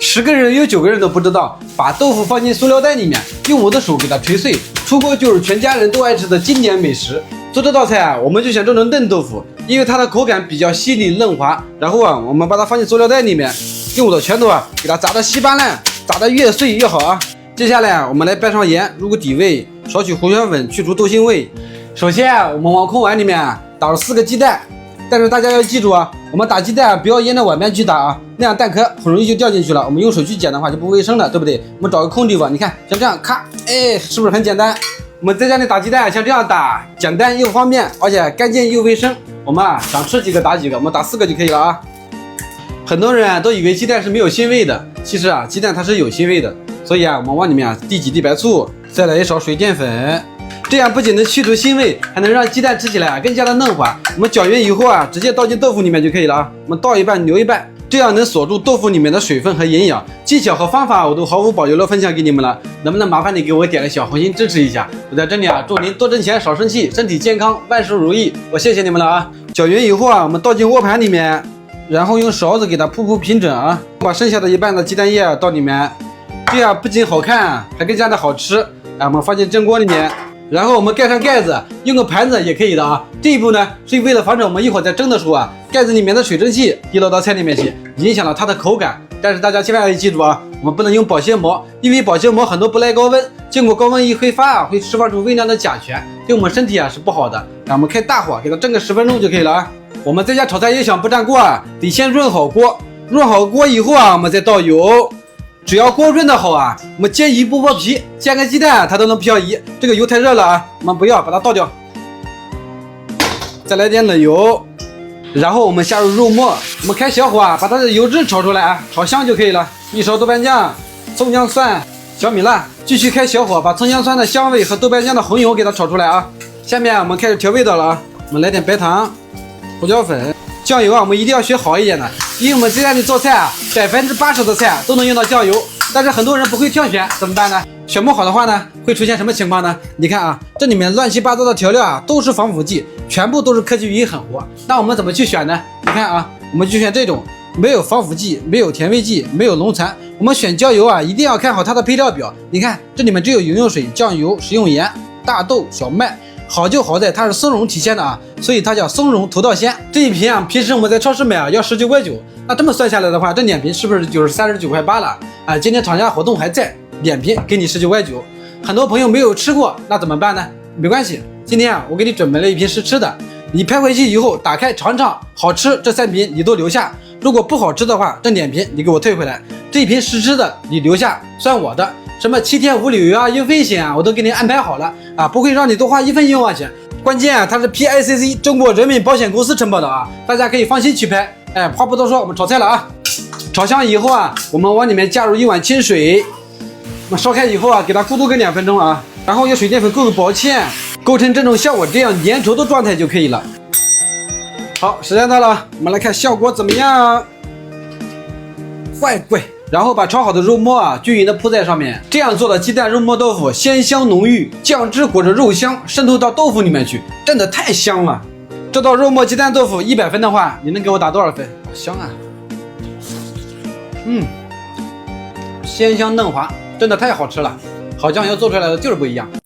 10个人有9个人都不知道，把豆腐放进塑料袋里面，用我的手给它捶碎，出锅就是全家人都爱吃的经典美食。做这道菜啊，我们就想做成嫩豆腐，因为它的口感比较细腻嫩滑。然后啊，我们把它放进塑料袋里面，用我的拳头啊给它砸得稀巴烂，砸得越碎越好啊。接下来啊，我们来拌上盐，入个底味，少许胡椒粉去除豆腥味。首先啊，我们往空碗里面打入4个鸡蛋。但是大家要记住啊，我们打鸡蛋不要沿着碗边去打啊，那样蛋壳很容易就掉进去了。我们用手去捡的话就不卫生了，对不对？我们找个空地方，你看像这样咔，哎，是不是很简单？我们在家里打鸡蛋像这样打，简单又方便，而且干净又卫生。我们啊想吃几个打几个，我们打4个就可以了啊。很多人啊都以为鸡蛋是没有腥味的，其实啊鸡蛋它是有腥味的，所以啊我们往里面滴几滴白醋，再来一勺水淀粉。这样不仅能去除腥味，还能让鸡蛋吃起来更加的嫩滑。我们搅匀以后啊，直接倒进豆腐里面就可以了啊。我们倒一半留一半，这样能锁住豆腐里面的水分和营养。技巧和方法我都毫无保留的分享给你们了，能不能麻烦你给我点个小红心支持一下？我在这里啊，祝您多挣钱少生气，身体健康，万事如意。我谢谢你们了啊！搅匀以后啊，我们倒进锅盘里面，然后用勺子给它铺平整啊。把剩下的一半的鸡蛋液倒里面，这样不仅好看，还更加的好吃。我们放进蒸锅里面。然后我们盖上盖子，用个盘子也可以的啊。这一步呢，是为了防止我们一会儿在蒸的时候啊，盖子里面的水蒸气滴落到菜里面去，影响了它的口感。但是大家千万要记住啊，我们不能用保鲜膜，因为保鲜膜很多不耐高温，经过高温一挥发啊，会释放出微量的甲醛，对我们身体啊是不好的。我们开大火给它蒸个10分钟就可以了啊。我们在家炒菜也想不粘锅啊，得先润好锅，润好锅以后啊，我们再倒油。只要锅润的好啊，我们煎鱼不剥皮，煎个鸡蛋它都能漂移。这个油太热了啊，我们不要，把它倒掉。再来点冷油，然后我们下入肉末，我们开小火啊，把它的油脂炒出来啊，炒香就可以了。1勺豆瓣酱、葱姜蒜、小米辣，继续开小火，把葱姜蒜的香味和豆瓣酱的红油给它炒出来啊。下面我们开始调味道了啊，我们来点白糖、胡椒粉。酱油啊，我们一定要学好一点的，因为我们在家里做菜啊，80%的菜都能用到酱油，但是很多人不会挑选，怎么办呢？选不好的话呢，会出现什么情况呢？你看啊，这里面乱七八糟的调料啊，都是防腐剂，全部都是科技与狠活。那我们怎么去选呢？你看啊，我们就选这种没有防腐剂、没有甜味剂、没有农残。我们选酱油啊，一定要看好它的配料表。你看这里面只有饮用水、酱油、食用盐、大豆、小麦。好就好在它是松茸体现的啊，所以它叫松茸头道鲜。这一瓶啊，平时我们在超市买啊要19.9块，那这么算下来的话，这2瓶是不是就是39.8块了啊？今天厂家活动还在，2瓶给你19.9块。很多朋友没有吃过，那怎么办呢？没关系，今天啊我给你准备了一瓶试吃的，你拍回去以后打开尝尝，好吃这3瓶你都留下，如果不好吃的话，这2瓶你给我退回来，这一瓶试吃的你留下算我的。什么7天无理由啊、应费险啊，我都给你安排好了啊，不会让你多花1分冤枉钱。关键啊，它是 PICC 中国人民保险公司承保的啊，大家可以放心去拍。话不多说，我们炒菜了啊。炒香以后啊，我们往里面加入1碗清水，那烧开以后啊，给它咕嘟个2分钟啊，然后用水淀粉勾个薄芡，勾成这种像我这样粘稠的状态就可以了。好，时间到了，我们来看效果怎么样。乖。然后把炒好的肉末啊均匀的铺在上面，这样做的鸡蛋肉末豆腐鲜香浓郁，酱汁裹着肉香渗透到豆腐里面去，真的太香了。这道肉末鸡蛋豆腐100分的话，你能给我打多少分？好香啊！鲜香嫩滑，真的太好吃了。好酱油做出来的就是不一样。